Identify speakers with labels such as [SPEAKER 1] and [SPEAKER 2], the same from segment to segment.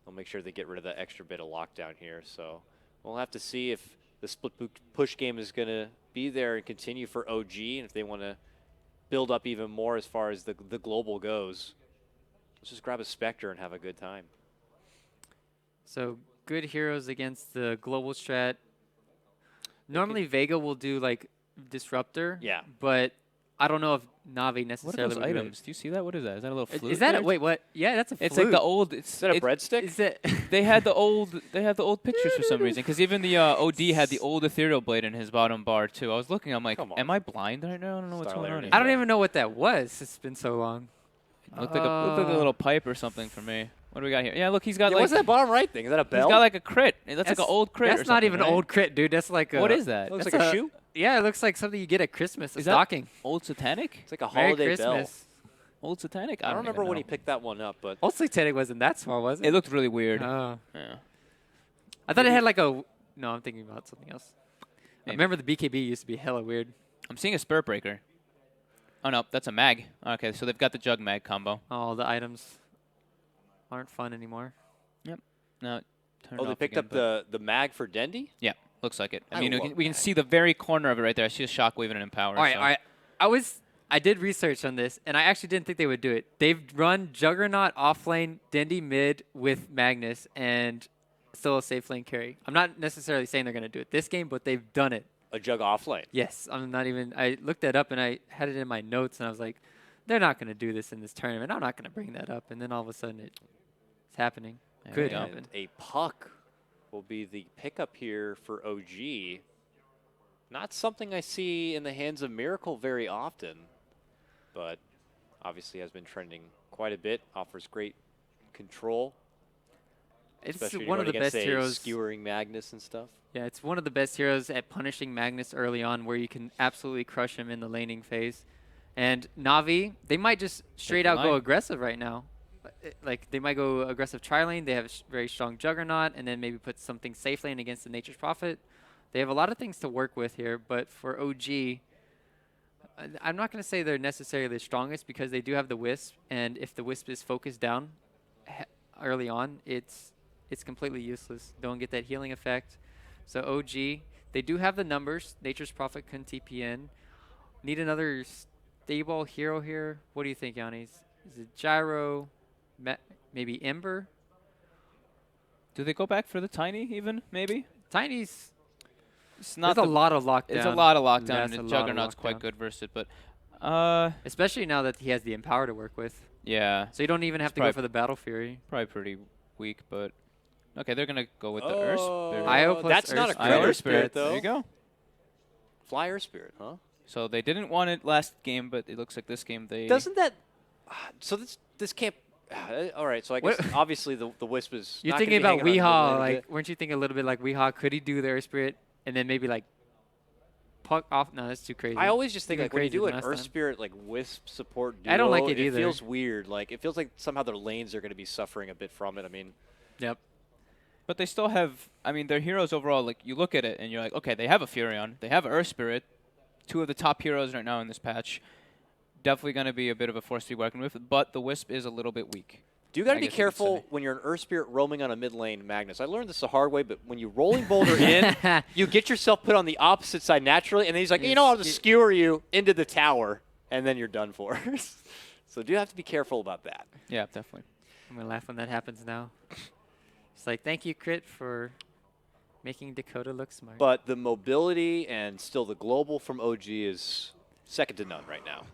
[SPEAKER 1] they'll make sure they get rid of that extra bit of lockdown here. So we'll have to see if the split push game is going to be there and continue for OG, and if they want to build up even more as far as the global goes. Let's just grab a Spectre and have a good time.
[SPEAKER 2] So good heroes against the global strat. Normally Vega will do like Disruptor.
[SPEAKER 1] Yeah.
[SPEAKER 2] But I don't know if Navi
[SPEAKER 3] What are
[SPEAKER 2] necessarily
[SPEAKER 3] those
[SPEAKER 2] would do
[SPEAKER 3] items? Do you see that? What is that? Is that a little flute?
[SPEAKER 2] Is that
[SPEAKER 3] there?
[SPEAKER 2] wait, what? Yeah, that's a flute.
[SPEAKER 3] It's like the old.
[SPEAKER 1] Is that a breadstick?
[SPEAKER 2] Is it
[SPEAKER 3] They had the old pictures for some reason, because even the OD had the old ethereal blade in his bottom bar too. I was looking, I'm like, am I blind right now? I don't know what's going on here.
[SPEAKER 2] I don't even know what that was. It's been so long.
[SPEAKER 3] It looked like a little pipe or something for me. What do we got here? Yeah, look, he's got like.
[SPEAKER 1] What's that bottom right thing? Is that a bell?
[SPEAKER 3] He's got like a crit. That's like an old crit.
[SPEAKER 2] That's not even an old crit, dude. That's like a.
[SPEAKER 3] What is that?
[SPEAKER 1] Looks like a shoe.
[SPEAKER 2] Yeah, it looks like something you get at Christmas. A
[SPEAKER 3] Is that
[SPEAKER 2] stocking.
[SPEAKER 3] Old Satanic?
[SPEAKER 1] It's like a
[SPEAKER 2] Merry
[SPEAKER 1] holiday bell.
[SPEAKER 2] Christmas.
[SPEAKER 3] Old Satanic?
[SPEAKER 1] I don't remember
[SPEAKER 3] even
[SPEAKER 1] when
[SPEAKER 3] know.
[SPEAKER 1] he picked that one up, but
[SPEAKER 2] Old Satanic wasn't that small, was it?
[SPEAKER 3] It looked really weird.
[SPEAKER 2] Oh.
[SPEAKER 3] Yeah.
[SPEAKER 2] I thought it had like a. No, I'm thinking about something else. I
[SPEAKER 3] Maybe.
[SPEAKER 2] remember the BKB used to be hella weird.
[SPEAKER 3] I'm seeing a Spirit Breaker. Oh no, that's a mag. Okay, so they've got the Jug Mag combo.
[SPEAKER 2] Oh, the items aren't fun anymore.
[SPEAKER 3] Yep. No. Turn it
[SPEAKER 1] oh, they
[SPEAKER 3] off
[SPEAKER 1] picked
[SPEAKER 3] again,
[SPEAKER 1] up the mag for Dendy?
[SPEAKER 3] Yeah, looks like it. I
[SPEAKER 1] I
[SPEAKER 3] mean,
[SPEAKER 1] love
[SPEAKER 3] we can
[SPEAKER 1] mag.
[SPEAKER 3] see the very corner of it right there. I see a Shockwave and an Empower.
[SPEAKER 2] All right,
[SPEAKER 3] so.
[SPEAKER 2] all right. I did research on this, and I actually didn't think they would do it. They've run Juggernaut offlane, Dendy mid with Magnus, and still a safe lane carry. I'm not necessarily saying they're going to do it this game, but they've done it.
[SPEAKER 1] A Jug offlane.
[SPEAKER 2] Yes, I'm not even. I looked that up, and I had it in my notes, and I was like, they're not going to do this in this tournament. I'm not going to bring that up. And then all of a sudden, it's happening.
[SPEAKER 3] There
[SPEAKER 2] Could
[SPEAKER 3] we go.
[SPEAKER 2] happen.
[SPEAKER 1] And a puck will be the pickup here for OG. Not something I see in the hands of Miracle very often, but obviously has been trending quite a bit. Offers great control.
[SPEAKER 2] It's
[SPEAKER 1] especially
[SPEAKER 2] one of the
[SPEAKER 1] running against,
[SPEAKER 2] best
[SPEAKER 1] say,
[SPEAKER 2] heroes.
[SPEAKER 1] skewering Magnus and stuff.
[SPEAKER 2] Yeah, it's one of the best heroes at punishing Magnus early on, where you can absolutely crush him in the laning phase. And Navi, they might just straight out go aggressive right now. Like, they might go aggressive tri-lane. They have a very strong Juggernaut, and then maybe put something safe lane against the Nature's Prophet. They have a lot of things to work with here, but for OG, I'm not going to say they're necessarily the strongest, because they do have the Wisp, and if the Wisp is focused down early on, it's completely useless. Don't get that healing effect. So OG, they do have the numbers. Nature's Prophet can TP in. Need another stable hero here. What do you think, Yannis? Is it Gyro? Maybe Ember?
[SPEAKER 3] Do they go back for the Tiny even, maybe?
[SPEAKER 2] Tiny's...
[SPEAKER 3] It's not
[SPEAKER 2] There's a lot of lockdown.
[SPEAKER 3] It's a lot of lockdown,
[SPEAKER 2] That's
[SPEAKER 3] and
[SPEAKER 2] a lot of
[SPEAKER 3] Juggernaut's quite
[SPEAKER 2] lockdown.
[SPEAKER 3] good versus it, but...
[SPEAKER 2] Especially now that he has the Empower to work with.
[SPEAKER 3] Yeah.
[SPEAKER 2] So you don't even have to go for the Battle Fury.
[SPEAKER 3] Probably pretty weak, but... Okay, they're going to go with the Earth Spirit.
[SPEAKER 2] IO plus
[SPEAKER 1] That's not a
[SPEAKER 2] Earth
[SPEAKER 1] crit
[SPEAKER 3] Earth
[SPEAKER 1] Spirit, though.
[SPEAKER 3] There you go.
[SPEAKER 1] Flyer Spirit, huh?
[SPEAKER 3] So they didn't want it last game, but it looks like this game they...
[SPEAKER 1] Doesn't that... So this can't... all right, so I guess obviously the Wisp is...
[SPEAKER 2] You're
[SPEAKER 1] not
[SPEAKER 2] thinking
[SPEAKER 1] gonna be
[SPEAKER 2] about
[SPEAKER 1] hanging around
[SPEAKER 2] Weehaw,
[SPEAKER 1] the mid lane a
[SPEAKER 2] like,
[SPEAKER 1] bit.
[SPEAKER 2] weren't you thinking a little bit like Weehaw? Could he do the Earth Spirit and then maybe like puck off? No, that's too crazy.
[SPEAKER 1] I always just think
[SPEAKER 2] Even
[SPEAKER 1] like when you
[SPEAKER 2] crazier
[SPEAKER 1] do
[SPEAKER 2] than
[SPEAKER 1] an
[SPEAKER 2] last
[SPEAKER 1] Earth
[SPEAKER 2] time.
[SPEAKER 1] Spirit like Wisp support duo,
[SPEAKER 2] I don't like it either.
[SPEAKER 1] It feels weird. Like it feels like somehow their lanes are going to be suffering a bit from it. I mean,
[SPEAKER 2] Yep.
[SPEAKER 3] But they still have... I mean, their heroes overall, like, you look at it and you're like, okay, they have a Furion. They have Earth Spirit. Two of the top heroes right now in this patch. Definitely going to be a bit of a force to be working with, but the Wisp is a little bit weak.
[SPEAKER 1] do you got to
[SPEAKER 3] I
[SPEAKER 1] be
[SPEAKER 3] guess you could
[SPEAKER 1] careful
[SPEAKER 3] say.
[SPEAKER 1] when you're an Earth Spirit roaming on a mid lane Magnus. I learned this the hard way, but when you rolling boulder in, you get yourself put on the opposite side naturally, and then he's like, you know, I'll just skewer you into the tower, and then you're done for. So do have to be careful about that.
[SPEAKER 3] Yeah, definitely.
[SPEAKER 2] I'm going to laugh when that happens now. It's like, thank you, Crit, for making Dakota look smart.
[SPEAKER 1] But the mobility and still the global from OG is second to none right now.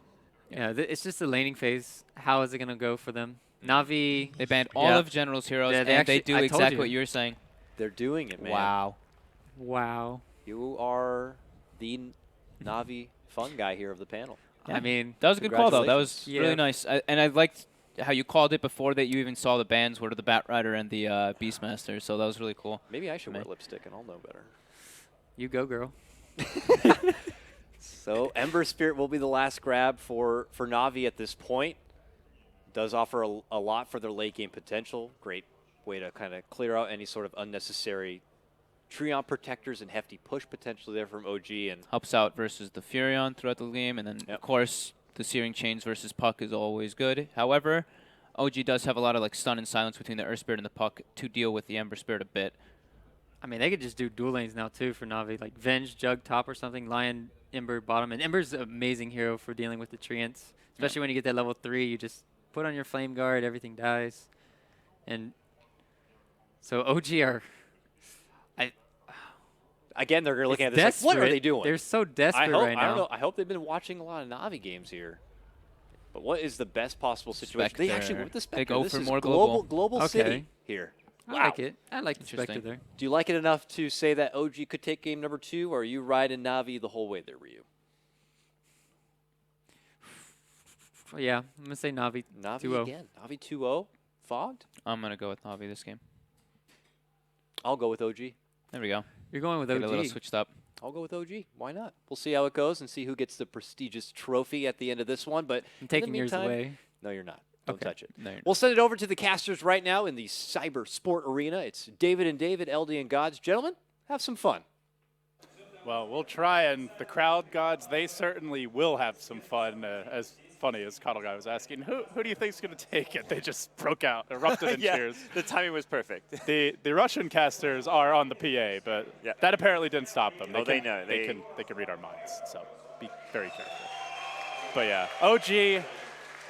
[SPEAKER 2] yeah, it's just the laning phase. How is it going to go for them? Navi.
[SPEAKER 3] They banned all of General's heroes,
[SPEAKER 2] Yeah,
[SPEAKER 3] and
[SPEAKER 2] they
[SPEAKER 3] they
[SPEAKER 2] actually-
[SPEAKER 3] do
[SPEAKER 2] I told
[SPEAKER 3] exactly
[SPEAKER 2] you.
[SPEAKER 3] what you're saying.
[SPEAKER 1] They're doing it, man.
[SPEAKER 3] Wow.
[SPEAKER 2] Wow.
[SPEAKER 1] You are the Navi fun guy here of the panel.
[SPEAKER 2] I mean,
[SPEAKER 3] That was a good call, though. That was
[SPEAKER 2] Yeah.
[SPEAKER 3] really nice. And I liked how you called it before that you even saw the bans were the Bat Rider and the Beastmaster, so that was really cool.
[SPEAKER 1] Maybe I should wear lipstick and I'll know better.
[SPEAKER 2] you go, girl.
[SPEAKER 1] So Ember Spirit will be the last grab for Navi at this point. Does offer a lot for their late game potential. Great way to kind of clear out any sort of unnecessary Treant protectors and hefty push potentially there from OG. And
[SPEAKER 3] Helps out versus the Furion throughout the game, and then, of course, the Searing Chains versus Puck is always good. However, OG does have a lot of like stun and silence between the Earth Spirit and the Puck to deal with the Ember Spirit a bit.
[SPEAKER 2] I mean, they could just do dual lanes now too for Na'Vi, like Venge, Jug top or something, Lion, Ember bottom. And Ember's an amazing hero for dealing with the Treants, especially when you get that level 3. You just put on your Flame Guard, everything dies. And so OG are...
[SPEAKER 1] Again, they're looking at this like, what are they doing?
[SPEAKER 2] They're so desperate right now.
[SPEAKER 1] I don't know. I hope they've been watching a lot of Na'Vi games here. But what is the best possible situation?
[SPEAKER 3] Spectre.
[SPEAKER 1] They actually went with the Spectre.
[SPEAKER 3] They go
[SPEAKER 1] this
[SPEAKER 3] for
[SPEAKER 1] is
[SPEAKER 3] more
[SPEAKER 1] global
[SPEAKER 2] Okay.
[SPEAKER 1] city here.
[SPEAKER 2] I
[SPEAKER 1] Wow.
[SPEAKER 2] like it. I like the Spectre there.
[SPEAKER 1] Do you like it enough to say that OG could take game number 2, or are you riding Na'Vi the whole way there, Ryu?
[SPEAKER 2] Yeah, I'm going to say Na'Vi 2-0.
[SPEAKER 1] Again. Na'Vi 2-0. Fogged?
[SPEAKER 3] I'm going to go with Na'Vi this game.
[SPEAKER 1] I'll go with OG.
[SPEAKER 3] There we go.
[SPEAKER 2] You're going with
[SPEAKER 3] Get
[SPEAKER 2] OG.
[SPEAKER 3] a little switched up.
[SPEAKER 1] I'll go with OG. Why not? We'll see how it goes and see who gets the prestigious trophy at the end of this one. But
[SPEAKER 2] I'm taking yours away.
[SPEAKER 1] No, you're not. Don't
[SPEAKER 2] Okay.
[SPEAKER 1] touch it.
[SPEAKER 3] No, you're not.
[SPEAKER 1] We'll send it over to the casters right now in the cyber sport arena. It's David and David, LD and GoDz. Gentlemen, have some fun.
[SPEAKER 4] Well, we'll try, and the crowd gods, they certainly will have some fun. As funny as Cuddle Guy was asking, who do you think's going to take it? They just broke out, erupted in cheers.
[SPEAKER 5] The timing was perfect.
[SPEAKER 4] The Russian casters are on the PA, but
[SPEAKER 5] Yeah.
[SPEAKER 4] that apparently didn't stop them.
[SPEAKER 5] Oh, they know.
[SPEAKER 4] They can read our minds, so be very careful. But yeah, OG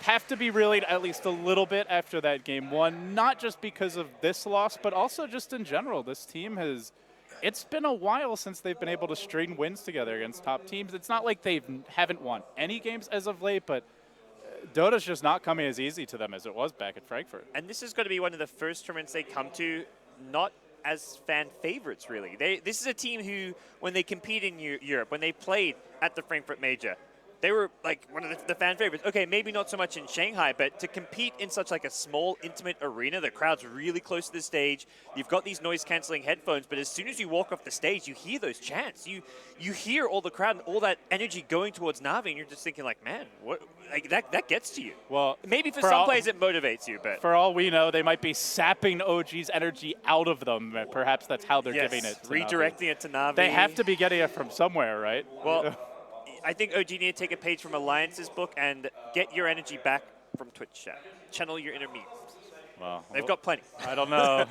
[SPEAKER 4] have to be reeling at least a little bit after that game 1, not just because of this loss, but also just in general. This team has... It's been a while since they've been able to string wins together against top teams. It's not like they haven't won any games as of late, but Dota's just not coming as easy to them as it was back at Frankfurt.
[SPEAKER 5] And this is going to be one of the first tournaments they come to not as fan favorites, really. This is a team who, when they compete in Europe, when they played at the Frankfurt Major, they were like one of the fan favorites. Okay, maybe not so much in Shanghai, but to compete in such like a small, intimate arena, the crowd's really close to the stage. You've got these noise-canceling headphones, but as soon as you walk off the stage, you hear those chants. You hear all the crowd and all that energy going towards Na'Vi, and you're just thinking like, man, what? Like that gets to you.
[SPEAKER 4] Well,
[SPEAKER 5] maybe for some players it motivates you, but
[SPEAKER 4] for all we know, they might be sapping OG's energy out of them. Perhaps that's how they're giving it. To
[SPEAKER 5] redirecting
[SPEAKER 4] Na'Vi.
[SPEAKER 5] it to Na'Vi.
[SPEAKER 4] They have to be getting it from somewhere, right?
[SPEAKER 5] Well, I think OG need to take a page from Alliance's book and get your energy back from Twitch chat. Channel your inner me.
[SPEAKER 4] Well,
[SPEAKER 5] They've got plenty.
[SPEAKER 4] I don't know.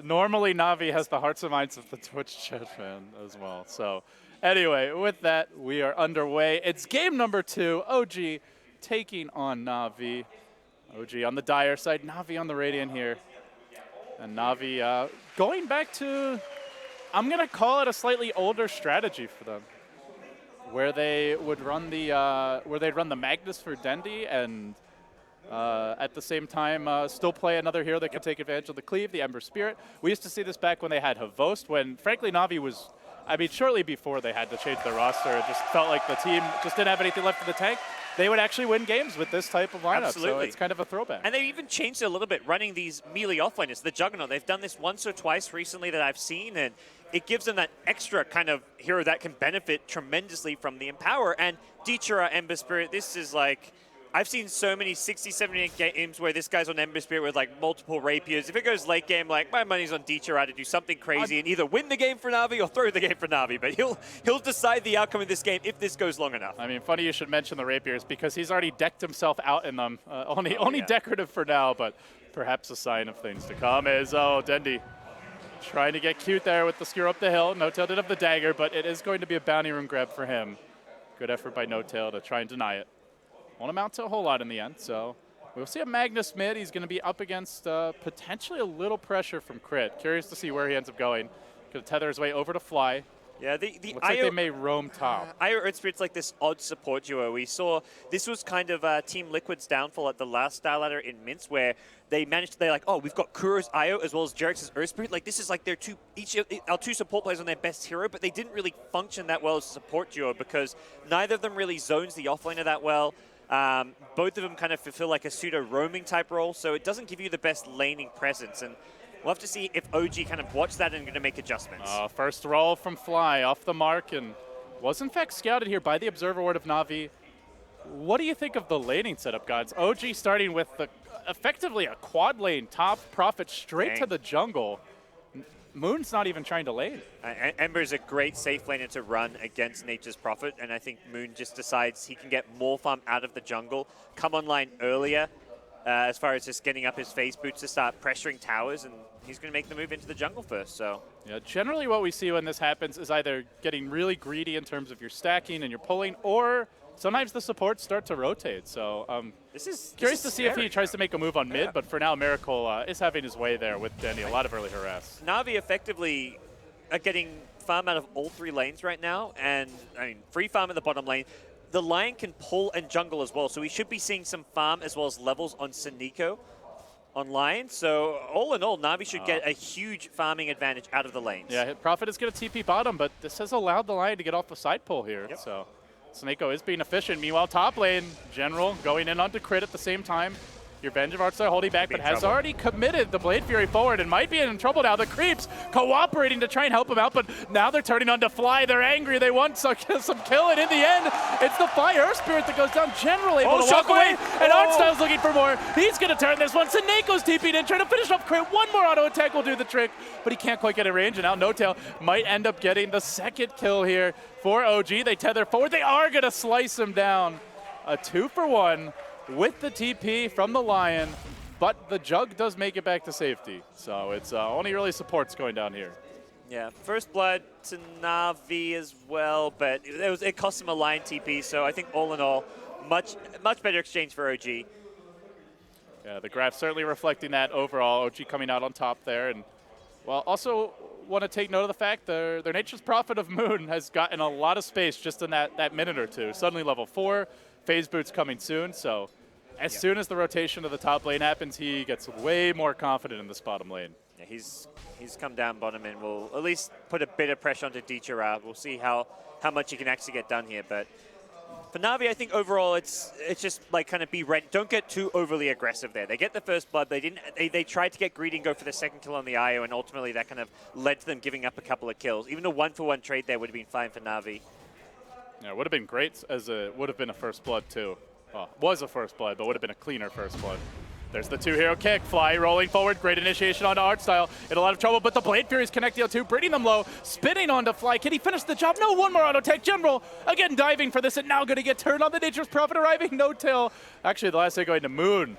[SPEAKER 4] Normally, Na'Vi has the hearts and minds of the Twitch chat fan as well. So, anyway, with that, we are underway. It's game number 2. OG taking on Na'Vi. OG on the Dire side, Na'Vi on the Radiant here. And Na'Vi going back to, I'm going to call it a slightly older strategy for them, where they would run the Magnus for Dendi and at the same time still play another hero that could take advantage of the cleave, the Ember Spirit. We used to see this back when they had Havost, when frankly Na'Vi was, I mean, shortly before they had to change their roster, it just felt like the team just didn't have anything left in the tank. They would actually win games with this type of lineup,
[SPEAKER 5] Absolutely.
[SPEAKER 4] So it's kind of a throwback.
[SPEAKER 5] And they even changed it a little bit, running these melee offliners, the Juggernaut. They've done this once or twice recently that I've seen, and it gives them that extra kind of hero that can benefit tremendously from the Empower. And Deechara, Ember Spirit, this is like, I've seen so many 60, 70 games where this guy's on Ember Spirit with like multiple rapiers. If it goes late game, like my money's on Deechara to do something crazy and either win the game for Na'Vi or throw the game for Na'Vi. But he'll decide the outcome of this game if this goes long enough.
[SPEAKER 4] I mean, funny you should mention the rapiers because he's already decked himself out in them. Only decorative for now, but perhaps a sign of things to come is, Dendi trying to get cute there with the skewer up the hill. No-Tail did have the dagger, but it is going to be a bounty room grab for him. Good effort by No-Tail to try and deny it. Won't amount to a whole lot in the end, so we'll see a Magnus mid. He's going to be up against potentially a little pressure from Crit. Curious to see where he ends up going. Going to tether his way over to Fly.
[SPEAKER 5] Yeah, the
[SPEAKER 4] Looks like they may roam top.
[SPEAKER 5] IO Earth Spirit's like this odd support duo. We saw this was kind of Team Liquid's downfall at the last Star Ladder in Minsk, where they managed. They're like, oh, we've got Kuro's IO as well as Jerix's Earth Spirit. Like this is like our two support players on their best hero, but they didn't really function that well as a support duo because neither of them really zones the offlaner that well. Both of them kind of fulfill like a pseudo roaming type role, so it doesn't give you the best laning presence. And we'll have to see if OG kind of watch that and going to make adjustments.
[SPEAKER 4] First roll from Fly off the mark and was in fact scouted here by the Observer Ward of Na'Vi. What do you think of the laning setup, GoDz? OG starting with effectively a quad lane top, Prophet straight to the jungle. Moon's not even trying to lane.
[SPEAKER 5] Ember's a great safe laner to run against Nature's Prophet, and I think Moon just decides he can get more farm out of the jungle, come online earlier, as far as just getting up his phase boots to start pressuring towers, and he's going to make the move into the jungle first. So
[SPEAKER 4] yeah, generally what we see when this happens is either getting really greedy in terms of your stacking and your pulling, or sometimes the supports start to rotate. So
[SPEAKER 5] this is
[SPEAKER 4] curious to see if he tries to make a move on mid, but for now Miracle is having his way there with Dendy. A lot of early harass.
[SPEAKER 5] Na'Vi effectively are getting farm out of all 3 lanes right now, and I mean free farm in the bottom lane. The Lion can pull and jungle as well, so we should be seeing some farm as well as levels on Seniko on Lion. So all in all, Na'Vi should get a huge farming advantage out of the lanes.
[SPEAKER 4] Yeah, Prophet is going to TP bottom, but this has allowed the Lion to get off the side pull here.
[SPEAKER 5] Yep.
[SPEAKER 4] So Seniko is being efficient. Meanwhile, top lane, General going in onto crit at the same time. Your Venge of Arts are holding back, but has already committed the Blade Fury forward and might be in trouble now. The Creeps cooperating to try and help him out, but now they're turning on to Fly. They're angry. They want some kill, and in the end, it's the Fire Spirit that goes down. General able to walk away, and Artstyle's looking for more. He's going to turn this one. Seneco's TP'd in, trying to finish off crit. One more auto attack will do the trick, but he can't quite get in range, and now No-Tail might end up getting the second kill here for OG. They tether forward. They are going to slice him down. A 2-for-1 with the TP from the Lion, but the Jug does make it back to safety. So it's only really supports going down here.
[SPEAKER 5] Yeah, first blood to Na'Vi as well, but it cost him a Lion TP, so I think all in all, much better exchange for OG.
[SPEAKER 4] Yeah, the graph certainly reflecting that overall. OG coming out on top there. And well, also want to take note of the fact their Nature's Prophet of Moon has gotten a lot of space just in that minute or two. Suddenly level 4, phase boots coming soon, so as soon as the rotation of the top lane happens, he gets way more confident in this bottom lane.
[SPEAKER 5] Yeah, he's come down bottom and will at least put a bit of pressure onto Dichara. We'll see how much he can actually get done here. But for Na'Vi, I think overall it's just like kind of be ready. Don't get too overly aggressive there. They get the first blood. They tried to get greedy and go for the second kill on the IO, and ultimately that kind of led to them giving up a couple of kills. Even a 1-for-1 trade there would have been fine for Na'Vi.
[SPEAKER 4] Yeah, it would have been great as it would have been a first blood too. Well, was a first blood, but would have been a cleaner first blood. There's the 2-hero kick. Fly rolling forward. Great initiation onto Artstyle. In a lot of trouble, but the Blade Fury is connecting to 2, bringing them low. Spinning onto Fly. Can he finish the job? No, one more auto tech. General again diving for this, and now going to get turned on. The Nature's Prophet arriving. No-Tail. Actually, the last hit going to Moon.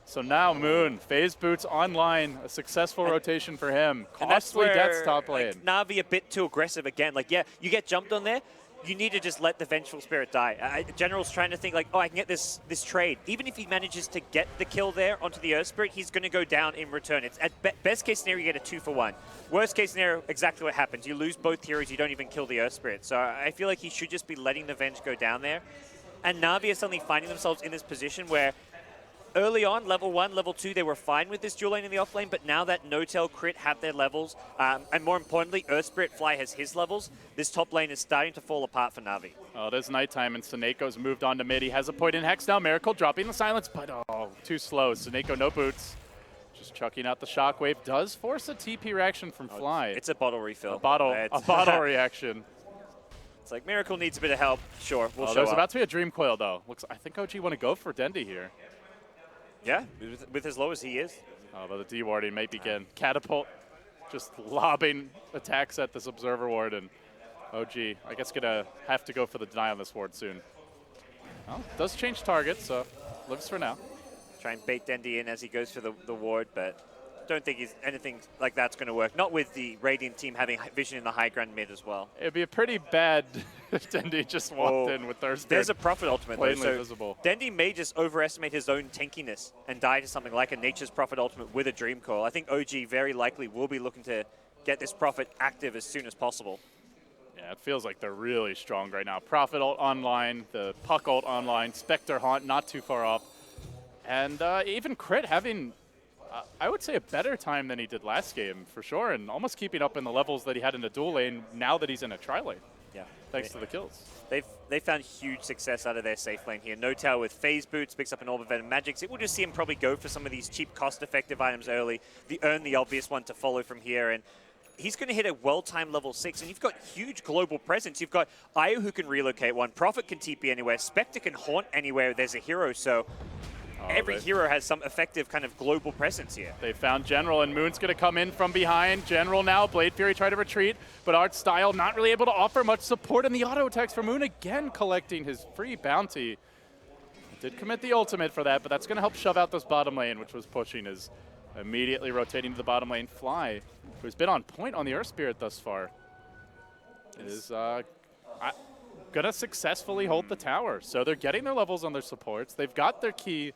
[SPEAKER 4] So now Moon, phase boots online, a successful rotation for him. Costly deaths top lane.
[SPEAKER 5] Like, Na'Vi a bit too aggressive again. Like, yeah, you get jumped on there. You need to just let the Vengeful Spirit die. General's trying to think like, oh, I can get this trade. Even if he manages to get the kill there onto the Earth Spirit, he's going to go down in return. It's at best case scenario, you get a 2-for-1. Worst case scenario, exactly what happens. You lose both heroes, you don't even kill the Earth Spirit. So I feel like he should just be letting the Venge go down there. And Na'Vi are suddenly finding themselves in this position where early on, level 1, level 2, they were fine with this dual lane in the off lane, but now that No-Tail, Crit have their levels, and more importantly, Earth Spirit Fly has his levels, this top lane is starting to fall apart for Na'Vi.
[SPEAKER 4] Oh, it is nighttime, and Seneco's moved on to mid. He has a point in Hex now. Miracle dropping the silence, but too slow. Seneko, no boots. Just chucking out the shockwave. Does force a TP reaction from Fly.
[SPEAKER 5] It's a bottle refill.
[SPEAKER 4] A bottle reaction.
[SPEAKER 5] It's like Miracle needs a bit of help. Sure, we'll show
[SPEAKER 4] There's
[SPEAKER 5] up.
[SPEAKER 4] about to be a Dream Coil, though. I think OG want to go for Dendy here.
[SPEAKER 5] Yeah, with as low as he is.
[SPEAKER 4] Oh, but the D-warding may begin. Catapult just lobbing attacks at this Observer Ward, and OG, I guess, going to have to go for the deny on this ward soon. Well, does change target, so lives for now.
[SPEAKER 5] Try and bait Dendy in as he goes for the ward, but don't think anything like that's going to work. Not with the Radiant team having vision in the high ground mid as well.
[SPEAKER 4] It'd be a pretty bad if Dendy just walked in with Thirst.
[SPEAKER 5] There's a Prophet ultimate though, so
[SPEAKER 4] visible.
[SPEAKER 5] Dendy may just overestimate his own tankiness and die to something like a Nature's Prophet ultimate with a Dream Coil. I think OG very likely will be looking to get this Prophet active as soon as possible.
[SPEAKER 4] Yeah, it feels like they're really strong right now. Prophet ult online, the Puck ult online, Spectre Haunt not too far off. And even Crit having, I would say, a better time than he did last game, for sure, and almost keeping up in the levels that he had in the dual lane now that he's in a tri-lane.
[SPEAKER 5] Yeah.
[SPEAKER 4] Thanks to the kills.
[SPEAKER 5] They found huge success out of their safe lane here. No-Tail with phase boots, picks up an Orb of Venom Magics. It will just see him probably go for some of these cheap, cost-effective items early. Earn the obvious one to follow from here, and he's going to hit a well-timed level 6, and you've got huge global presence. You've got Io who can relocate one, Prophet can TP anywhere, Spectre can haunt anywhere there's a hero, so every hero has some effective kind of global presence here.
[SPEAKER 4] They found General, and Moon's going to come in from behind. General now, Blade Fury try to retreat, but Artstyle not really able to offer much support, and the auto attacks for Moon again collecting his free bounty. Did commit the ultimate for that, but that's going to help shove out this bottom lane, which was pushing, is immediately rotating to the bottom lane. Fly, who's been on point on the Earth Spirit thus far, is going to successfully hold the tower. So they're getting their levels on their supports. They've got their key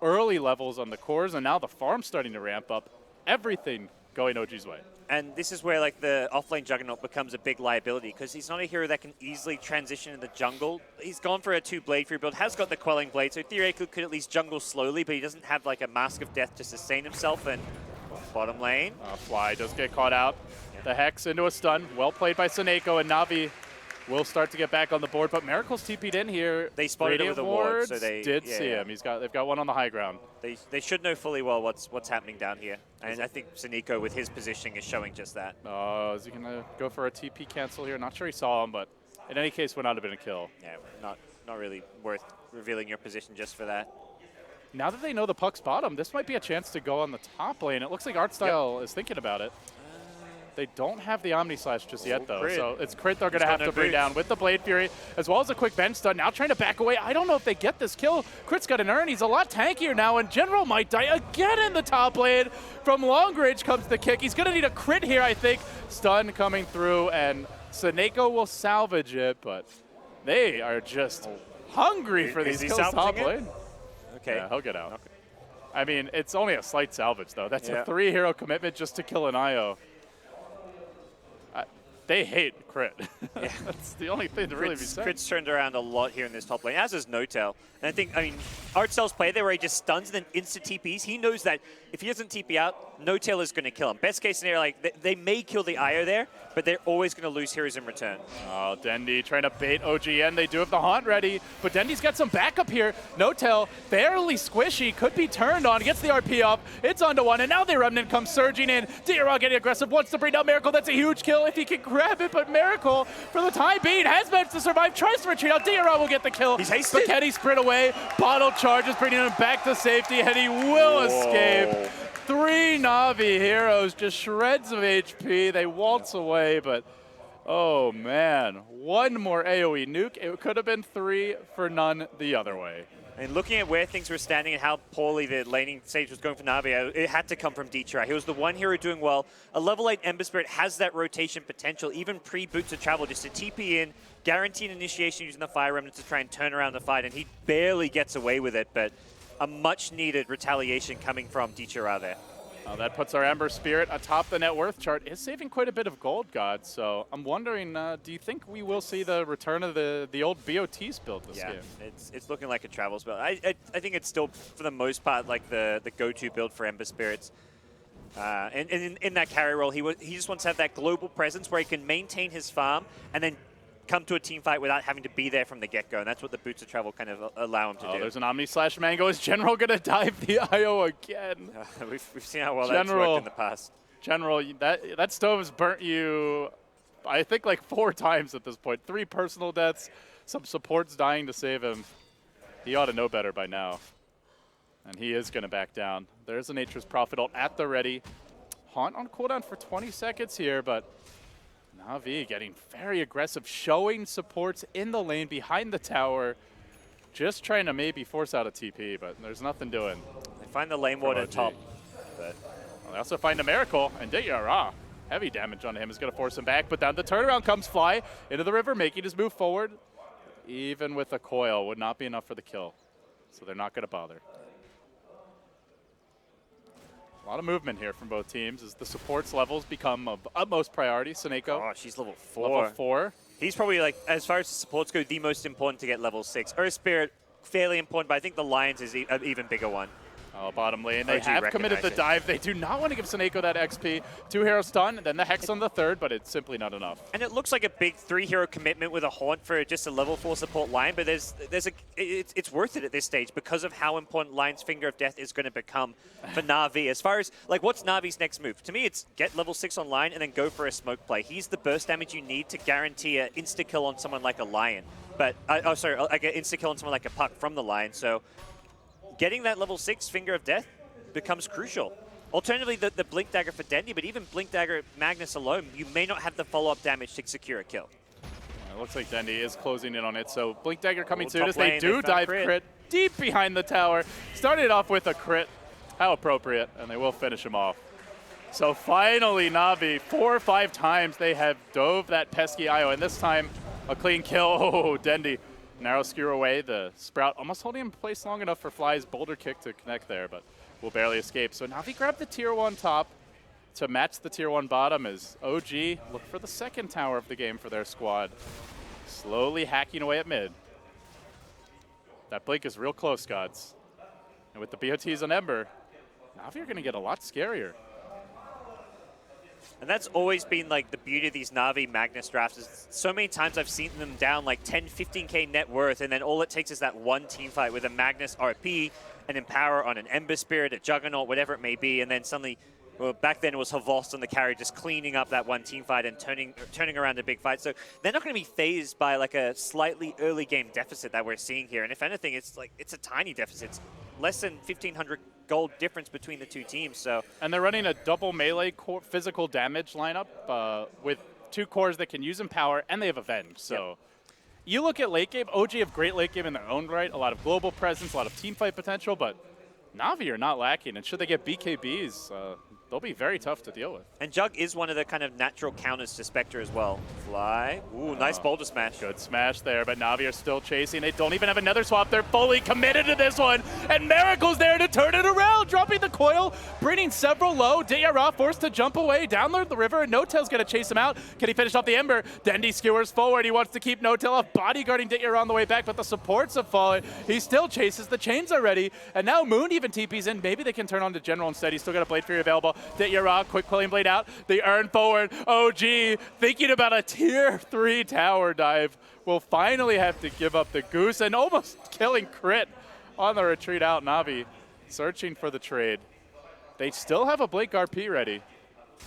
[SPEAKER 4] early levels on the cores, and now the farm's starting to ramp up. Everything going OG's way.
[SPEAKER 5] And this is where like the offlane Juggernaut becomes a big liability because he's not a hero that can easily transition in the jungle. He's gone for a 2 blade free build, has got the quelling blade, so theoretically could at least jungle slowly, but he doesn't have like a mask of death to sustain himself. And bottom lane.
[SPEAKER 4] Fly does get caught out. Yeah. The Hex into a stun. Well played by Seneko, and Na'Vi will start to get back on the board, but Miracle's TP'd in here.
[SPEAKER 5] They spotted over the ward, so they
[SPEAKER 4] did see him. They've got one on the high ground.
[SPEAKER 5] They should know fully well what's happening down here, and I think Seneko with his positioning is showing just that.
[SPEAKER 4] Is he gonna go for a TP cancel here? Not sure he saw him, but in any case, would not have been a kill.
[SPEAKER 5] Yeah, not really worth revealing your position just for that.
[SPEAKER 4] Now that they know the puck's bottom, this might be a chance to go on the top lane. It looks like Artstyle is thinking about it. They don't have the Omni Slash just yet, though.
[SPEAKER 5] Crit.
[SPEAKER 4] So it's Crit they're going to have to bring down with the Blade Fury, as well as a quick bench stun. Now trying to back away. I don't know if they get this kill. Crit's got an urn. He's a lot tankier now, and General might die again in the top lane. From long range comes the kick. He's going to need a crit here, I think. Stun coming through, and Seneko will salvage it, but they are just hungry for these kills top lane.
[SPEAKER 5] Okay.
[SPEAKER 4] Yeah, he'll get out. Okay. I mean, it's only a slight salvage, though. That's a 3-hero commitment just to kill an IO. They hate Crit.
[SPEAKER 5] Yeah.
[SPEAKER 4] That's the only thing to really be said.
[SPEAKER 5] Crit's turned around a lot here in this top lane, as is Notel. And I mean, Artcell's play there where he just stuns and then instant TPs. He knows that if he doesn't TP out, Notel is going to kill him. Best case scenario, like they may kill the IO there, but they're always going to lose heroes in return.
[SPEAKER 4] Oh, Dendi trying to bait OGN. They do have the Haunt ready, but Dendi's got some backup here. Notel, barely squishy, could be turned on, gets the RP off. It's onto one, and now the Remnant comes surging in. D-Raw getting aggressive, wants to bring down Miracle. That's a huge kill if he can grab it, but Miracle, for the time being, has managed to survive, tries to retreat out. D-Raw will get the kill.
[SPEAKER 5] He's hasted.
[SPEAKER 4] But can he sprint away? Bottle charges, bringing him back to safety, and he will escape. 3 Na'Vi heroes, just shreds of HP. They waltz away, but oh man, one more AoE nuke. It could have been 3 for none the other way.
[SPEAKER 5] And looking at where things were standing and how poorly the laning stage was going for Na'Vi, it had to come from Detra. He was the one hero doing well. A level 8 Ember Spirit has that rotation potential, even pre-Boots of Travel, just to TP in, guaranteed initiation using the Fire Remnant to try and turn around the fight, and he barely gets away with it, but a much-needed retaliation coming from Detra there.
[SPEAKER 4] That puts our Ember Spirit atop the net worth chart. Is saving quite a bit of gold, God. So I'm wondering, do you think we will see the return of the old BOTs build this game?
[SPEAKER 5] Yeah, it's looking like a travel spell. I think it's still, for the most part, like the go-to build for Ember Spirits. And in that carry role, he just wants to have that global presence where he can maintain his farm and then come to a team fight without having to be there from the get-go, and that's what the Boots of Travel kind of allow him to do.
[SPEAKER 4] There's an Omni Slash Mango. Is General going to dive the IO again?
[SPEAKER 5] We've seen how well that's worked in the past.
[SPEAKER 4] General, that stove has burnt you, I think, like 4 times at this point. 3 personal deaths, some supports dying to save him. He ought to know better by now. And he is going to back down. There's a Nature's Prophet ult at the ready. Haunt on cooldown for 20 seconds here, but Na'Vi getting very aggressive, showing supports in the lane behind the tower, just trying to maybe force out a TP, but there's nothing doing.
[SPEAKER 5] They find the lane ward at top.
[SPEAKER 4] But they also find a Miracle, and Dayara, heavy damage on him, is going to force him back, but then the turnaround comes Fly into the river, making his move forward. Even with a coil, would not be enough for the kill, so they're not going to bother. A lot of movement here from both teams as the supports levels become of utmost priority. Seneko.
[SPEAKER 5] Oh, she's level 4.
[SPEAKER 4] Level 4.
[SPEAKER 5] He's probably, like, as far as the supports go, the most important to get level 6. Earth Spirit, fairly important, but I think the Lions is an even bigger one.
[SPEAKER 4] Oh, bottom lane. They have committed the dive. They do not want to give Seneko that XP. 2-hero stun, then the Hex on the 3rd, but it's simply not enough.
[SPEAKER 5] And it looks like a big 3-hero commitment with a Haunt for just a level 4 support line, but it's worth it at this stage because of how important Lion's Finger of Death is going to become for Na'Vi. As far as, like, what's Na'Vi's next move? To me, it's get level 6 on Lion and then go for a smoke play. He's the burst damage you need to guarantee an insta-kill on someone like a Lion. But, like an insta-kill on someone like a Puck from the Lion. So getting that level 6 Finger of Death becomes crucial. Alternatively, the Blink Dagger for Dendi, but even Blink Dagger Magnus alone, you may not have the follow-up damage to secure a kill.
[SPEAKER 4] It looks like Dendi is closing in on it, so Blink Dagger coming soon as they do dive crit. deep behind the tower. Started off with a crit. How appropriate, and they will finish him off. So finally, Na'Vi, 4 or 5 times they have dove that pesky IO, and this time a clean kill. Oh, Dendi. Narrow skewer away. The Sprout almost holding him in place long enough for Fly's boulder kick to connect there, but will barely escape. So Na'Vi grab the tier 1 top to match the tier 1 bottom as OG look for the second tower of the game for their squad. Slowly hacking away at mid. That blink is real close, GoDz. And with the BOTs on Ember, Na'Vi are going to get a lot scarier.
[SPEAKER 5] And that's always been like the beauty of these Na'Vi Magnus drafts. Is so many times I've seen them down like 10, 15k net worth, and then all it takes is that one team fight with a Magnus RP, an Empower on an Ember Spirit, a Juggernaut, whatever it may be, and then suddenly, well, back then it was Havost on the carry just cleaning up that one team fight and turning around a big fight. So they're not going to be phased by like a slightly early game deficit that we're seeing here. And if anything, it's a tiny deficit. It's less than 1,500 gold difference between the two teams. So
[SPEAKER 4] and they're running a double melee core physical damage lineup with 2 cores that can use Empower, and they have Avenge. So you look at late game, OG have great late game in their own right, a lot of global presence, a lot of team fight potential, but Na'Vi are not lacking. And should they get BKBs, they'll be very tough to deal with.
[SPEAKER 5] And Jug is one of the kind of natural counters to Spectre as well. Fly. Ooh, nice boulder smash.
[SPEAKER 4] Good smash there, but Na'Vi are still chasing. They don't even have another swap. They're fully committed to this one. And Miracle's there to turn it around, dropping the coil, bringing several low. Deyara forced to jump away down the river, and No-Tail's going to chase him out. Can he finish off the Ember? Dendi skewers forward. He wants to keep No-Tail off, bodyguarding Deyara on the way back, but the supports have fallen. He still chases. The chains are ready, and now Moon even TP's in. Maybe they can turn on to General instead. He's still got a Blade Fury available. Deyara, quick Quillian Blade out. They earn forward. OG thinking about a tier 3 tower dive. Will finally have to give up the goose and almost killing crit on the retreat out. Na'Vi searching for the trade. They still have a Blake RP ready,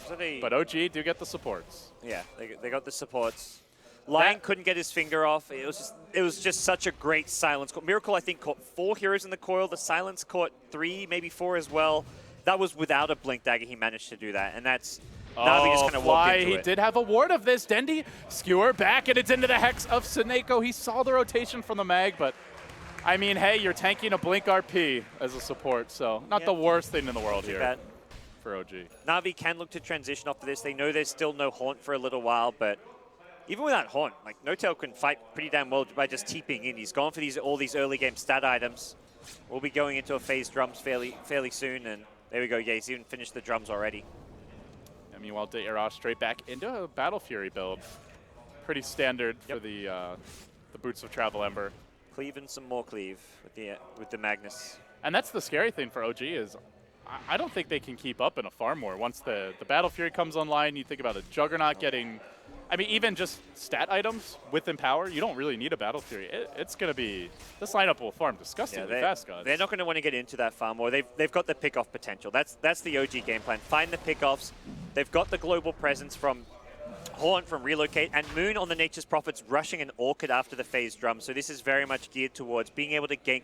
[SPEAKER 5] So
[SPEAKER 4] but OG do get the supports.
[SPEAKER 5] Yeah, they got the supports. Lion couldn't get his finger off. It was just such a great silence. Miracle, I think, caught 4 heroes in the coil. The silence caught 3, maybe 4 as well. That was without a blink dagger. He managed to do that, and that's Na'Vi just kind of walked into
[SPEAKER 4] he
[SPEAKER 5] it.
[SPEAKER 4] did have a ward of this. Dendi skewer back, and it's into the hex of Seneko. He saw the rotation from the mag, but I mean, hey, you're tanking a blink RP as a support, so not the worst thing in the world here
[SPEAKER 5] Bad.
[SPEAKER 4] for OG.
[SPEAKER 5] Na'Vi can look to transition off of this. They know there's still no Haunt for a little while, but even without Haunt, like No-Tail can fight pretty damn well by just TPing in. He's gone for all these early game stat items. We'll be going into a phase drums fairly soon, and there we go. Yeah, he's even finished the drums already.
[SPEAKER 4] And meanwhile, Deyara straight back into a Battle Fury build. Pretty standard for the Boots of Travel Ember.
[SPEAKER 5] Cleaving some more cleave with the Magnus.
[SPEAKER 4] And that's the scary thing for OG is I don't think they can keep up in a farm war. Once the Battle Fury comes online, you think about a Juggernaut getting, I mean, even just stat items with Empower, you don't really need a Battle Fury. It's going to be, this lineup will farm disgustingly fast, guys.
[SPEAKER 5] They're not going to want to get into that farm war. They've got the pick-off potential. That's the OG game plan. Find the pick-offs. They've got the global presence from Haunt, from Relocate, and Moon on the Nature's Prophets rushing an Orchid after the phase drum. So this is very much geared towards being able to gank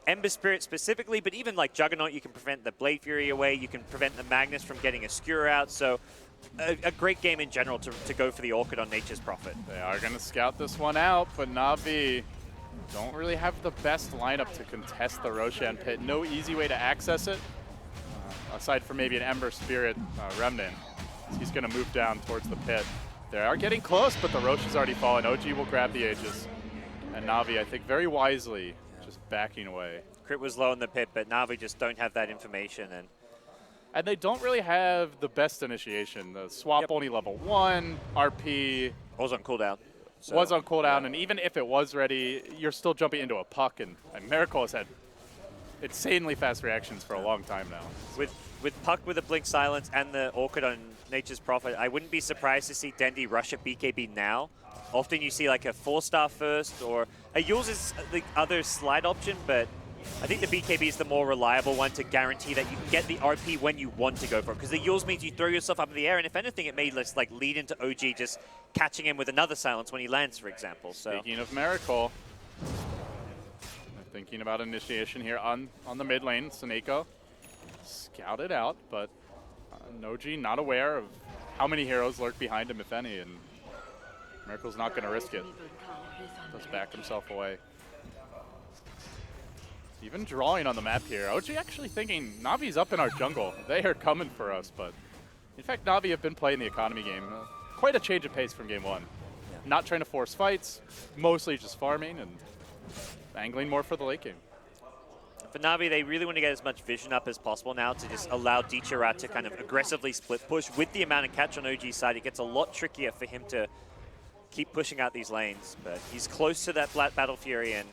[SPEAKER 5] Ember Spirit specifically, but even like Juggernaut, you can prevent the Blade Fury away. You can prevent the Magnus from getting a Skewer out. So a great game in general to go for the Orchid on Nature's Prophet.
[SPEAKER 4] They are going to scout this one out, but Na'Vi don't really have the best lineup to contest the Roshan pit. No easy way to access it, aside from maybe an Ember Spirit Remnant. He's going to move down towards the pit. They are getting close, but the Rosh has already fallen. OG will grab the Aegis. And Na'Vi, I think, very wisely, just backing away.
[SPEAKER 5] Crit was low in the pit, but Na'Vi just don't have that information.
[SPEAKER 4] And they don't really have the best initiation. The swap only level 1, RP.
[SPEAKER 5] Was on cooldown. So,
[SPEAKER 4] was on cooldown, and even if it was ready, you're still jumping into a puck. And Miracle has had insanely fast reactions for a long time now.
[SPEAKER 5] With Puck with a Blink Silence and the Orchid on Nature's Prophet, I wouldn't be surprised to see Dendi rush at BKB now. Often you see like a 4-star first, or Yules is the other slide option, but I think the BKB is the more reliable one to guarantee that you can get the RP when you want to go for it. Because the Yules means you throw yourself up in the air, and if anything, it may just like lead into OG just catching him with another silence when he lands, for example. So
[SPEAKER 4] speaking of Miracle, thinking about initiation here on the mid lane. Seneko scouted out, but Noji not aware of how many heroes lurk behind him, if any, and Miracle's not going to risk it. Does back himself away. Even drawing on the map here. OG actually thinking Navi's up in our jungle. They are coming for us, but in fact, Navi have been playing the economy game. Quite a change of pace from game 1. Yeah. Not trying to force fights, mostly just farming and angling more for the late game.
[SPEAKER 5] For Navi, they really want to get as much vision up as possible now to just allow Dichara to kind of aggressively split push. With the amount of catch on OG's side, it gets a lot trickier for him to keep pushing out these lanes. But he's close to that flat Battle Fury, and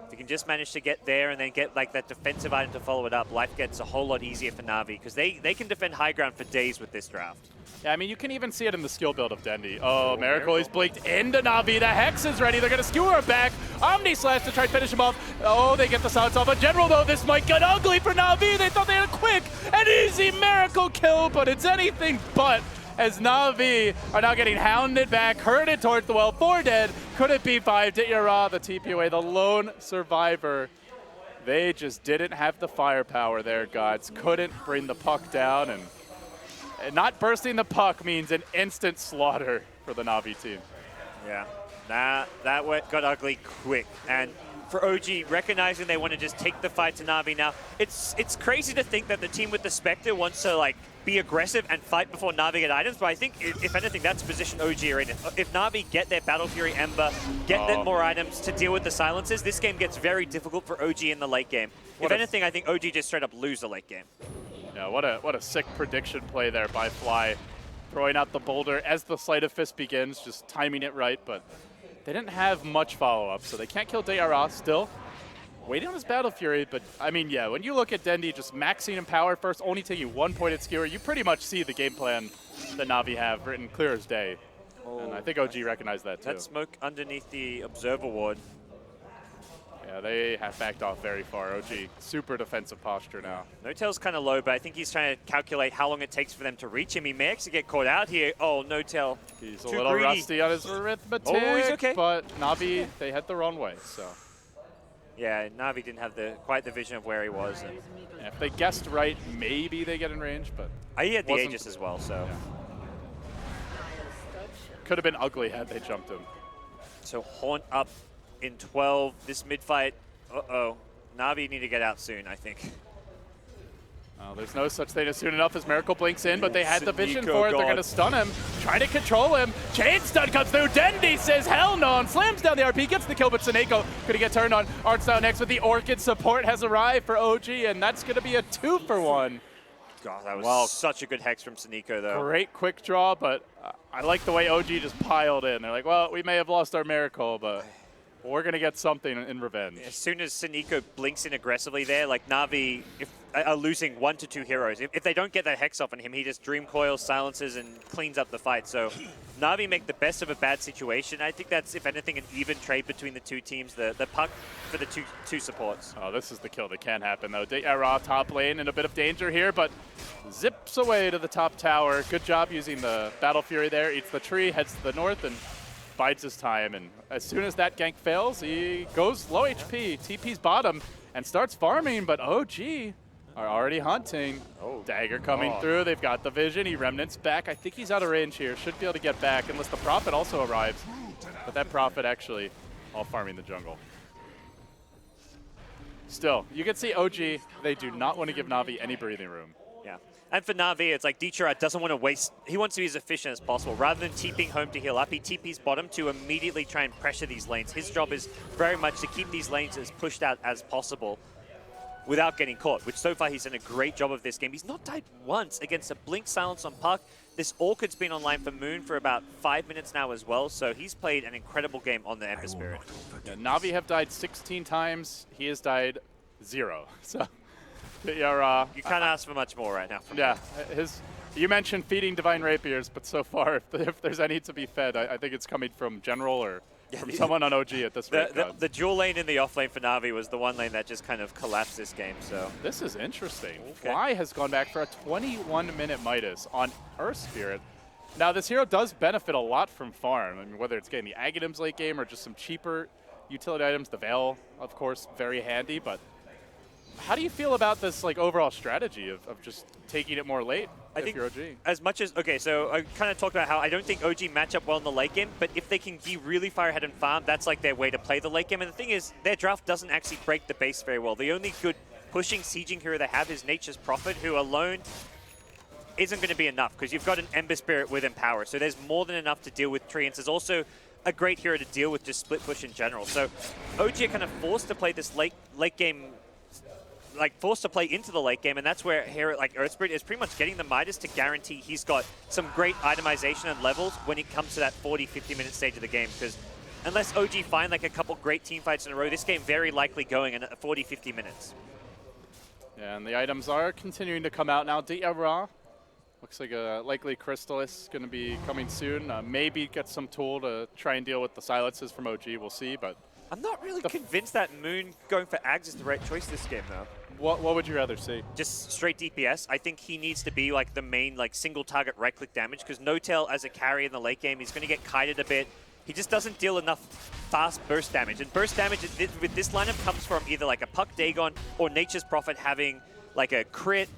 [SPEAKER 5] if he can just manage to get there and then get like that defensive item to follow it up, life gets a whole lot easier for Navi, because they can defend high ground for days with this draft.
[SPEAKER 4] Yeah, I mean, you can even see it in the skill build of Dendi. Oh, Miracle, he's blinked into Navi. The Hex is ready. They're going to skewer it back. Omni Slash to try to finish him off. Oh, they get the silence off. In general, though, this might get ugly for Navi. They thought they had a quick and easy Miracle kill, but it's anything but, as Navi are now getting hounded back, herded towards the well. 4 dead. Could it be 5? Dichara, the TP away, the lone survivor. They just didn't have the firepower there, GoDz. Couldn't bring the puck down, and not bursting the puck means an instant slaughter for the Navi team.
[SPEAKER 5] Yeah, that got ugly quick. And for OG, recognizing they want to just take the fight to Navi now, it's crazy to think that the team with the Spectre wants to like be aggressive and fight before Navi get items, but I think if anything, that's the position OG are in. If Navi get their Battle Fury Ember, get them more items to deal with the silences, this game gets very difficult for OG in the late game. If anything, I think OG just straight up lose the late game.
[SPEAKER 4] Yeah, what a sick prediction play there by Fly. Throwing out the boulder as the Sleight of Fist begins, just timing it right, but they didn't have much follow-up, so they can't kill Dichara still. Waiting on his Battle Fury, but I mean, yeah, when you look at Dendi just maxing in power first, only taking 1 point at skewer, you pretty much see the game plan that Navi have written clear as day. Oh, and I think OG recognized that too.
[SPEAKER 5] That smoke underneath the Observer Ward.
[SPEAKER 4] Yeah, they have backed off very far. OG, super defensive posture now.
[SPEAKER 5] No-Tail's kind of low, but I think he's trying to calculate how long it takes for them to reach him. He may actually get caught out here. Oh, No-Tail.
[SPEAKER 4] He's a little greedy. Rusty on his arithmetic,
[SPEAKER 5] oh, he's okay.
[SPEAKER 4] But Navi, they head the wrong way, so.
[SPEAKER 5] Yeah, Navi didn't have quite the vision of where he was. And
[SPEAKER 4] yeah, if they guessed right, maybe they get in range, but
[SPEAKER 5] he had the Aegis as well, so.
[SPEAKER 4] Yeah. Could have been ugly had they jumped him.
[SPEAKER 5] So Haunt up in 12. This mid-fight, Navi need to get out soon, I think.
[SPEAKER 4] There's no such thing as soon enough as Miracle blinks in, but they had the vision for it. They're going to stun him, trying to control him. Chain stun comes through. Dendi says hell no and slams down the RP, gets the kill, but Seneko going to get turned on. Artstyle next with the Orchid support has arrived for OG, and that's going to be a 2-for-1.
[SPEAKER 5] God, that was such a good Hex from Seneko, though.
[SPEAKER 4] Great quick draw, but I like the way OG just piled in. They're like, well, we may have lost our Miracle, but we're going to get something in revenge.
[SPEAKER 5] As soon as Seneko blinks in aggressively there, like Navi are losing 1 to 2 heroes. If they don't get that Hex off on him, he just Dream Coils, silences, and cleans up the fight. So Navi make the best of a bad situation. I think that's, if anything, an even trade between the two teams. The puck for the two supports.
[SPEAKER 4] Oh, this is the kill that can happen, though. Dichara top lane in a bit of danger here, but zips away to the top tower. Good job using the Battle Fury there. Eats the tree, heads to the north, and bides his time. And as soon as that gank fails, he goes low HP, TP's bottom, and starts farming, but OG are already hunting. Oh, Dagger coming through. They've got the vision. He remnants back. I think he's out of range here. Should be able to get back unless the Prophet also arrives. But that Prophet actually all farming the jungle. Still, you can see OG, they do not want to give Navi any breathing room.
[SPEAKER 5] Yeah. And for Navi, it's like Dichara doesn't want to waste. He wants to be as efficient as possible. Rather than TPing home to heal up, he TP's bottom to immediately try and pressure these lanes. His job is very much to keep these lanes as pushed out as possible without getting caught, which so far he's done a great job of this game. He's not died once against a Blink Silence on Puck. This Orchid's been online for Moon for about 5 minutes now as well, so he's played an incredible game on the Ember Spirit.
[SPEAKER 4] Yeah, Navi have died 16 times. He has died 0. So
[SPEAKER 5] you can't ask for much more right now.
[SPEAKER 4] Yeah, you mentioned feeding Divine Rapiers, but so far, if there's any to be fed, I think it's coming from General or from someone on OG at this rate.
[SPEAKER 5] The dual lane in the off lane for Navi was the one lane that just kind of collapsed this game. So
[SPEAKER 4] this is interesting. Okay. Fly has gone back for a 21-minute Midas on Earth Spirit. Now, this hero does benefit a lot from farm. I mean, whether it's getting the Aghanim's late game or just some cheaper utility items. The Veil, of course, very handy, but how do you feel about this like overall strategy of just taking it more late
[SPEAKER 5] I
[SPEAKER 4] if
[SPEAKER 5] think
[SPEAKER 4] you're OG?
[SPEAKER 5] as much as, okay, so I kind of talked about how I don't think OG match up well in the late game, but if they can be really far ahead and farm, that's like their way to play the late game. And the thing is, their draft doesn't actually break the base very well. The only good pushing sieging hero they have is Nature's Prophet, who alone isn't going to be enough because you've got an Ember Spirit with Empower. So there's more than enough to deal with Treants. There's also a great hero to deal with just split push in general. So OG are kind of forced to play this late game, like forced to play into the late game, and that's where hero like Earth Spirit is pretty much getting the Midas to guarantee he's got some great itemization and levels when it comes to that 40-50 minute stage of the game. Because unless OG find like a couple great team fights in a row, this game very likely going in 40-50 minutes.
[SPEAKER 4] Yeah, and the items are continuing to come out now. Ra. Looks like a likely Crystallis going to be coming soon. Maybe get some tool to try and deal with the silences from OG. We'll see, but
[SPEAKER 5] I'm not really convinced that Moon going for Ags is the right choice this game, though.
[SPEAKER 4] what would you rather see?
[SPEAKER 5] Just straight DPS. I think he needs to be like the main like single target right click damage because No-Tail as a carry in the late game, he's going to get kited a bit. He just doesn't deal enough fast burst damage. And burst damage with this lineup comes from either like a Puck Dagon or Nature's Prophet having like a crit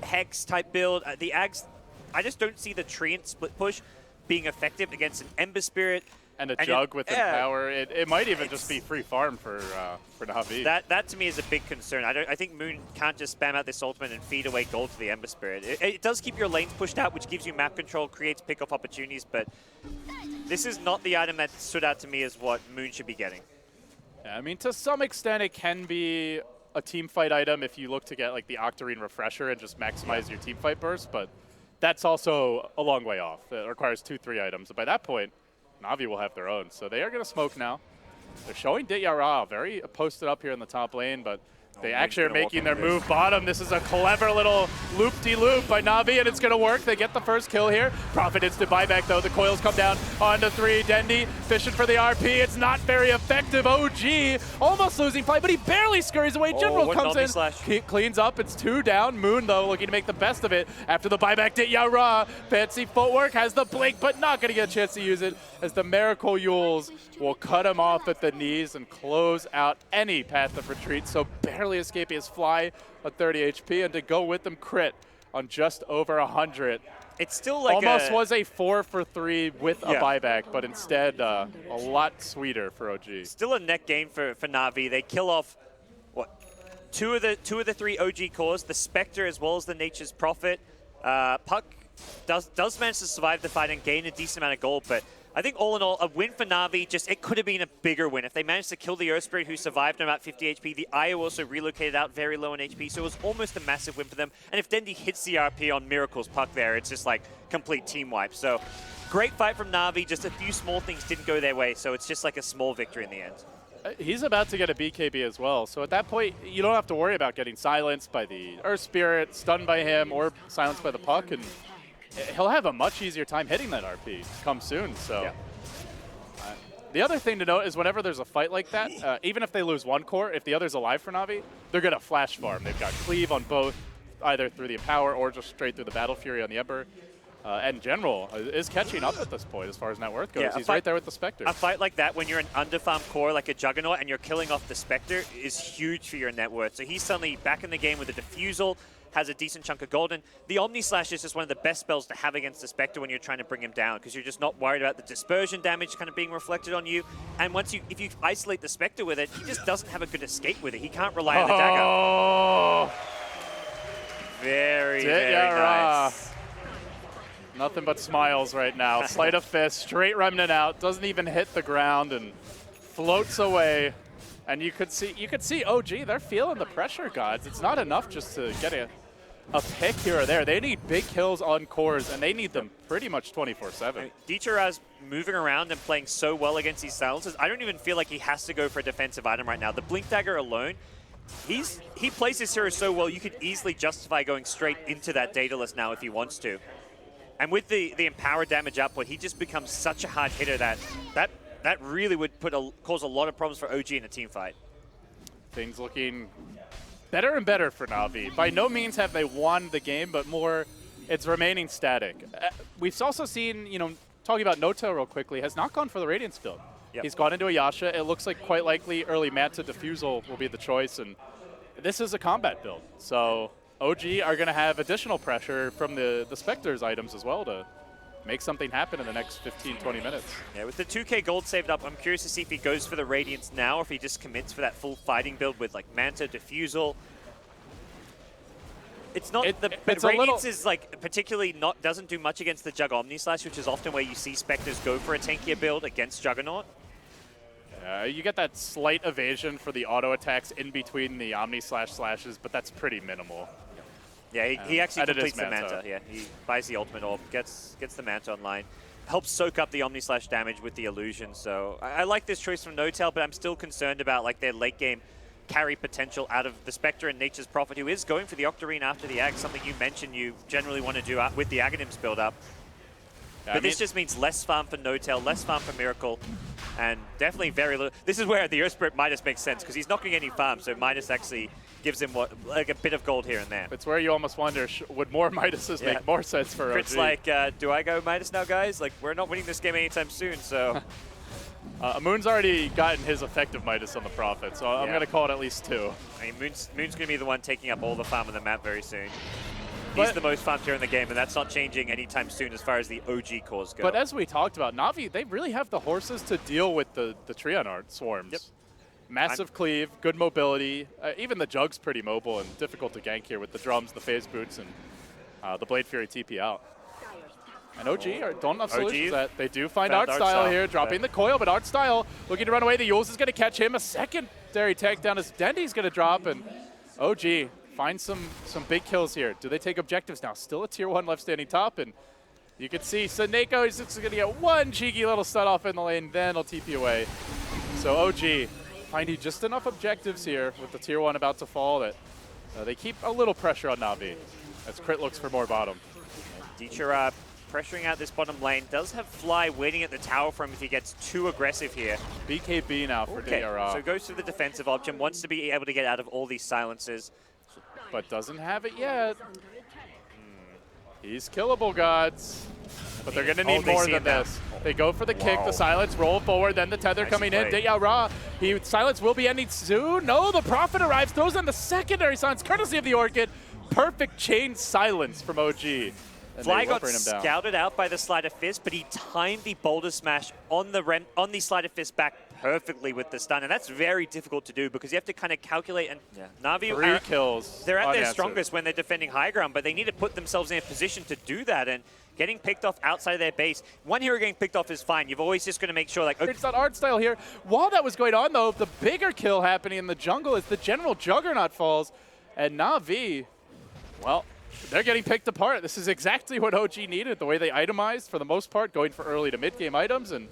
[SPEAKER 5] Hex type build. The Ags, I just don't see the Treant split push being effective against an Ember Spirit.
[SPEAKER 4] And a Jug with Empower. It might even just be free farm for Na'Vi.
[SPEAKER 5] That to me is a big concern. I think Moon can't just spam out this ultimate and feed away gold to the Ember Spirit. It does keep your lanes pushed out, which gives you map control, creates pickoff opportunities, but this is not the item that stood out to me as what Moon should be getting.
[SPEAKER 4] Yeah, I mean, to some extent, it can be a team fight item if you look to get like the Octarine Refresher and just maximize your team fight burst, but that's also a long way off. It requires 2-3 items. By that point, Na'Vi will have their own. So they are going to smoke now. They're showing Ra very posted up here in the top lane, but they actually are making their move bottom. This is a clever little loop-de-loop by Na'Vi, and it's going to work. They get the first kill here. Prophet hits the buyback, though. The coils come down onto 3. Dendi fishing for the RP. It's not very effective. OG almost losing fight, but he barely scurries away. General comes in, cleans up. It's 2 down. Moon, though, looking to make the best of it after the buyback. Ra. Fancy footwork, has the blink, but not going to get a chance to use it as the Miracle Yules will cut him off at the knees and close out any path of retreat. So barely escaping his fly at 30 HP, and to go with them crit on just over 100.
[SPEAKER 5] It's still like
[SPEAKER 4] almost was a 4 for 3 with a buyback, but instead a lot sweeter for OG.
[SPEAKER 5] Still a net gain for Na'Vi. They kill off what two of the 3 OG cores, the Spectre as well as the Nature's Prophet. Puck does manage to survive the fight and gain a decent amount of gold, but I think all in all, a win for Na'Vi. Just it could have been a bigger win if they managed to kill the Earth Spirit, who survived on about 50 HP. The Io also relocated out very low in HP, so it was almost a massive win for them. And if Dendi hits the RP on Miracle's Puck there, it's just like complete team wipe. So great fight from Na'Vi. Just a few small things didn't go their way, so it's just like a small victory in the end.
[SPEAKER 4] He's about to get a BKB as well, so at that point, you don't have to worry about getting silenced by the Earth Spirit, stunned by him, or silenced by the Puck, and he'll have a much easier time hitting that RP come soon. So
[SPEAKER 5] yeah.
[SPEAKER 4] The other thing to note is whenever there's a fight like that, even if they lose one core, if the other's alive for Na'Vi, they're going to flash farm. They've got cleave on both, either through the Empower or just straight through the Battle Fury on the Ember. And General is catching up at this point as far as net worth goes. He's right there with the Spectre.
[SPEAKER 5] A fight like that when you're an underfarm core like a Juggernaut and you're killing off the Spectre is huge for your net worth. So he's suddenly back in the game with a Diffusal, has a decent chunk of gold. And the Omni Slash is just one of the best spells to have against the Spectre when you're trying to bring him down, because you're just not worried about the dispersion damage kind of being reflected on you. And if you isolate the Spectre with it, he just doesn't have a good escape with it. He can't rely on the dagger. Very, very nice.
[SPEAKER 4] Nothing but smiles right now. Sleight of fist, straight remnant out, doesn't even hit the ground and floats away. And you could see OG, they're feeling the pressure, GoDz. It's not enough just to get a pick here or there. They need big kills on cores, and they need them pretty much 24/7.
[SPEAKER 5] Dichara's moving around and playing so well against these silencers. I don't even feel like he has to go for a defensive item right now. The Blink Dagger alone, he plays this hero so well, you could easily justify going straight into that Daedalus now if he wants to. And with the Empower damage output, he just becomes such a hard hitter that really would cause a lot of problems for OG in a team fight.
[SPEAKER 4] Things looking better and better for Na'Vi. By no means have they won the game, but more it's remaining static. We've also seen, talking about No-Tail real quickly, has not gone for the Radiance build. Yep. He's gone into a Yasha. It looks like quite likely early Manta Diffusal will be the choice, and this is a combat build. So OG are going to have additional pressure from the Spectre's items as well to make something happen in the next 15, 20 minutes.
[SPEAKER 5] Yeah, with the 2k gold saved up, I'm curious to see if he goes for the Radiance now or if he just commits for that full fighting build with like Manta, Diffusal. It's not but Radiance is like particularly doesn't do much against the Jug Omnislash, which is often where you see Spectres go for a tankier build against Juggernaut.
[SPEAKER 4] You get that slight evasion for the auto attacks in between the Omnislash slashes, but that's pretty minimal.
[SPEAKER 5] Yeah, he actually completes the Manta. Yeah, he buys the ultimate orb, gets the Manta online, helps soak up the Omnislash damage with the illusion. So I like this choice from NoTail, but I'm still concerned about like their late game carry potential out of the Spectre and Nature's Prophet, who is going for the Octarine after the Ag, something you mentioned you generally want to do with the Aghanims build up. Yeah, but this just means less farm for NoTail, less farm for Miracle, and definitely very little. This is where the Earth Spirit Midas makes sense, because he's not getting any farm, so Midas actually gives him like a bit of gold here and there.
[SPEAKER 4] It's where you almost wonder, would more Midases make more sense for OG?
[SPEAKER 5] Crit's like, do I go Midas now, guys? Like, we're not winning this game anytime soon, so...
[SPEAKER 4] Moon's already gotten his effective Midas on the Prophet, so I'm going to call it at least 2.
[SPEAKER 5] I mean, Moon's going to be the one taking up all the farm on the map very soon. He's the most farmed here in the game, and that's not changing anytime soon as far as the OG cores go.
[SPEAKER 4] But as we talked about, Na'Vi, they really have the horses to deal with the Trion swarms. Yep. Massive cleave, good mobility. Even the Jug's pretty mobile and difficult to gank here with the drums, the phase boots, and the Blade Fury TP out. And OG don't enough solutions that they do find Artstyle here, dropping the coil, but Artstyle looking to run away. The Yules is going to catch him. A secondary takedown as Dendy's going to drop, and OG finds some big kills here. Do they take objectives now? Still a tier 1 left standing top, and you can see Saneko is just going to get one cheeky little stun off in the lane, then he'll TP away. So OG finding just enough objectives here with the tier 1 about to fall that they keep a little pressure on Na'Vi as Crit looks for more bottom.
[SPEAKER 5] Deechara pressuring out this bottom lane, does have Fly waiting at the tower for him if he gets too aggressive here.
[SPEAKER 4] BKB now for DRR.
[SPEAKER 5] So goes to the defensive option, wants to be able to get out of all these silences.
[SPEAKER 4] But doesn't have it yet. He's killable, GoDz. But they're going to need more than this. They go for the kick, the silence, roll forward, then the tether coming in. DRR, silence will be ending soon. No, the Prophet arrives, throws in the secondary silence, courtesy of the Orchid. Perfect chain silence from OG.
[SPEAKER 5] Fly got scouted out by the Sleight of Fist, but he timed the Boulder Smash on the Sleight of Fist back perfectly with the stun, and that's very difficult to do because you have to kind of calculate. And Na'Vi
[SPEAKER 4] 3 kills.
[SPEAKER 5] They're at their strongest when they're defending high ground, but they need to put themselves in a position to do that. And getting picked off outside of their base, one hero getting picked off is fine. You've always just got to make sure, like,
[SPEAKER 4] it's not Artstyle here. While that was going on, though, the bigger kill happening in the jungle is the General Juggernaut falls, and Na'Vi, well, they're getting picked apart. This is exactly what OG needed, the way they itemized for the most part, going for early to mid-game items and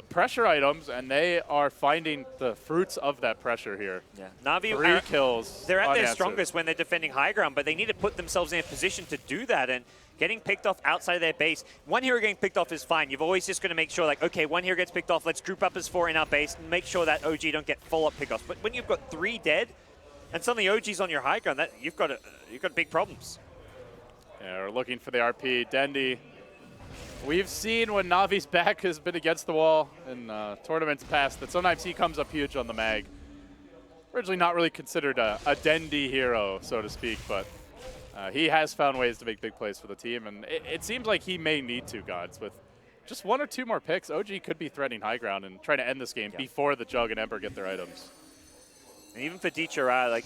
[SPEAKER 4] pressure items, and they are finding the fruits of that pressure here.
[SPEAKER 5] Yeah, Na'Vi
[SPEAKER 4] 3 kills.
[SPEAKER 5] They're at their strongest when they're defending high ground, but they need to put themselves in a position to do that. And getting picked off outside of their base, one hero getting picked off is fine. You've always just got to make sure, like, okay, one hero gets picked off, let's group up as 4 in our base and make sure that OG don't get follow-up pickoffs. But when you've got 3 dead and suddenly OG's on your high ground, you've got big problems.
[SPEAKER 4] Yeah, we're looking for the RP. Dendy, we've seen when Navi's back has been against the wall in tournaments past that sometimes he comes up huge on the mag. Originally not really considered a Dendy hero, so to speak, but he has found ways to make big plays for the team, and it seems like he may need to, GoDz. With just 1 or 2 more picks, OG could be threatening high ground and trying to end this game before the Jug and Ember get their items.
[SPEAKER 5] And even for Deechara, like,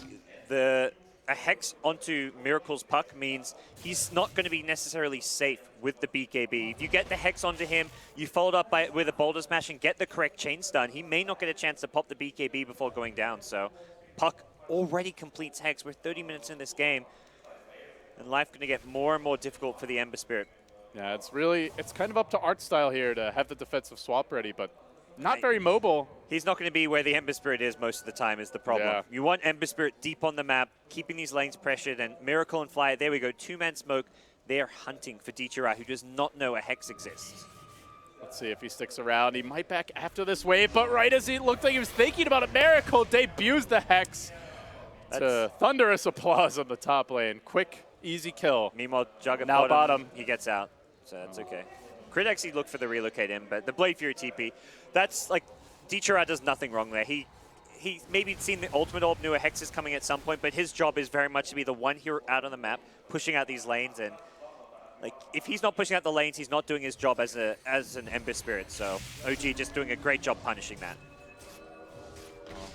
[SPEAKER 5] a Hex onto Miracle's puck means he's not going to be necessarily safe with the BKB. If you get the Hex onto him, you follow it up with a Boulder Smash and get the correct chain stun, he may not get a chance to pop the BKB before going down. So puck already completes Hex. We're 30 minutes in this game, and life going to get more and more difficult for the Ember Spirit.
[SPEAKER 4] Yeah, it's kind of up to Artstyle here to have the defensive swap ready, but not very mobile.
[SPEAKER 5] He's not going to be where the Ember Spirit is most of the time is the problem. Yeah. You want Ember Spirit deep on the map, keeping these lanes pressured, and Miracle and Fly, there we go, 2-man smoke. They are hunting for Deechara, who does not know a Hex exists.
[SPEAKER 4] Let's see if he sticks around. He might back after this wave, but right as he looked like he was thinking about it, Miracle debuts the Hex to thunderous applause on the top lane. Quick, easy kill.
[SPEAKER 5] Meanwhile, Jug at
[SPEAKER 4] now bottom.
[SPEAKER 5] He gets out, so that's okay. Crit actually looked for the relocate in, but the Blade Fury TP, that's like, Deechara does nothing wrong there. he's maybe seen the ultimate orb, knew a Hex is coming at some point, but his job is very much to be the one hero out on the map, pushing out these lanes. And like, if he's not pushing out the lanes, he's not doing his job as an Ember Spirit. So OG just doing a great job punishing that.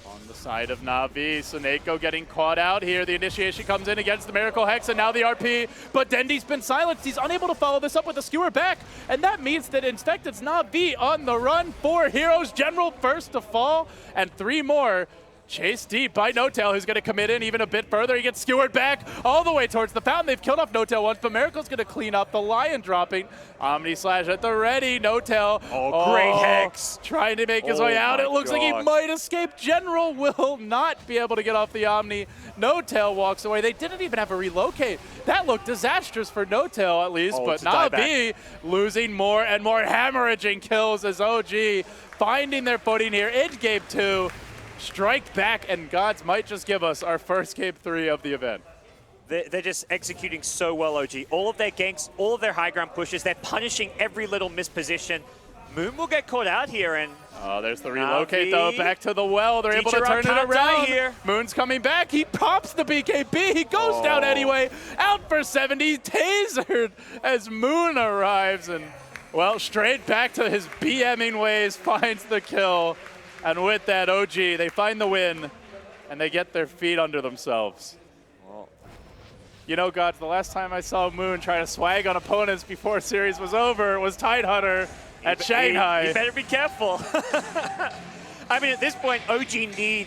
[SPEAKER 4] On the side of Na'Vi, Suneko getting caught out here. The initiation comes in against the Miracle Hex and now the RP, but Dendi's been silenced. He's unable to follow this up with a skewer back, and that means that instead it's Na'Vi on the run. 4 heroes, General first to fall, and 3 more. Chased deep by N0tail, who's going to commit in even a bit further. He gets skewered back all the way towards the fountain. They've killed off N0tail once, but Miracle's going to clean up. The Lion dropping. Omni Slash at the ready. N0tail.
[SPEAKER 5] Oh, great Hex.
[SPEAKER 4] Trying to make his way out. It looks like he
[SPEAKER 5] gosh.
[SPEAKER 4] might escape. General will not be able to get off the Omni. N0tail walks away. They didn't even have a relocate. That looked disastrous for N0tail at least, but Na'Vi losing more and more hemorrhaging kills as OG finding their footing here in Game 2. Strike back, and GoDz might just give us our first Game 3 of the event.
[SPEAKER 5] They're just executing so well, OG. All of their ganks, all of their high ground pushes, they're punishing every little misposition. Moon will get caught out here, and
[SPEAKER 4] oh, there's the relocate though, back to the well. They're able to turn it around.
[SPEAKER 5] Here.
[SPEAKER 4] Moon's coming back. He pops the BKB. He goes down anyway. Out for 70. Tasered as Moon arrives, and well, straight back to his BMing ways, finds the kill. And with that, OG, they find the win, and they get their feet under themselves.
[SPEAKER 5] Well,
[SPEAKER 4] you know, GoDz, the last time I saw Moon try to swag on opponents before series was over was Tidehunter at Shanghai.
[SPEAKER 5] You better be careful. I mean, at this point, OG need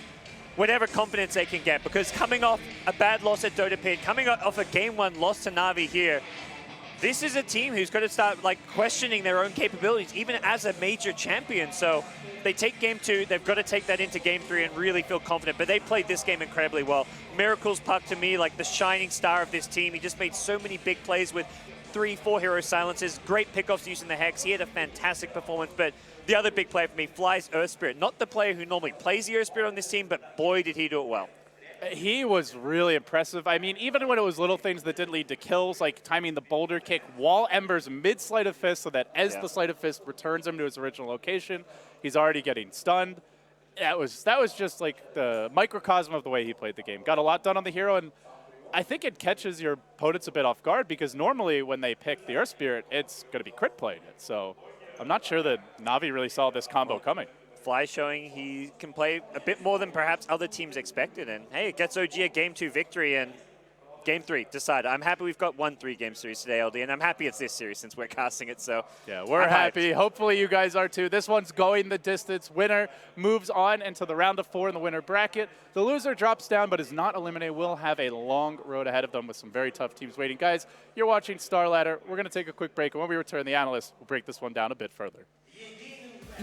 [SPEAKER 5] whatever confidence they can get, because coming off a bad loss at Dota Pit, coming off a Game 1 loss to Na'Vi here, this is a team who's got to start like questioning their own capabilities, even as a major champion. So they take Game 2, they've got to take that into Game 3 and really feel confident. But they played this game incredibly well. Miracle's Puck, to me, like the shining star of this team. He just made so many big plays with 3-4 hero silences, great pickoffs using the Hex. He had a fantastic performance. But the other big player for me, Fly's Earth Spirit. Not the player who normally plays the Earth Spirit on this team, but boy, did he do it well.
[SPEAKER 4] He was really impressive. I mean, even when it was little things that did lead to kills, like timing the boulder kick, wall embers mid-sleight of fist, so that as the sleight of fist returns him to his original location, he's already getting stunned. That was just like the microcosm of the way he played the game. Got a lot done on the hero, and I think it catches your opponents a bit off guard, because normally when they pick the Earth Spirit, it's going to be crit played. So I'm not sure that Na'Vi really saw this combo coming.
[SPEAKER 5] Fly showing he can play a bit more than perhaps other teams expected. And hey, it gets OG a Game 2 victory, and Game 3 decided. I'm happy we've got 1-3 game series today, LD, and I'm happy it's this series since we're casting it. So
[SPEAKER 4] yeah, we're happy. Hopefully you guys are too. This one's going the distance. Winner moves on into the round of 4 in the winner bracket. The loser drops down but is not eliminated. Will have a long road ahead of them with some very tough teams waiting. Guys, you're watching Star Ladder. We're going to take a quick break, and when we return, the analysts will break this one down a bit further.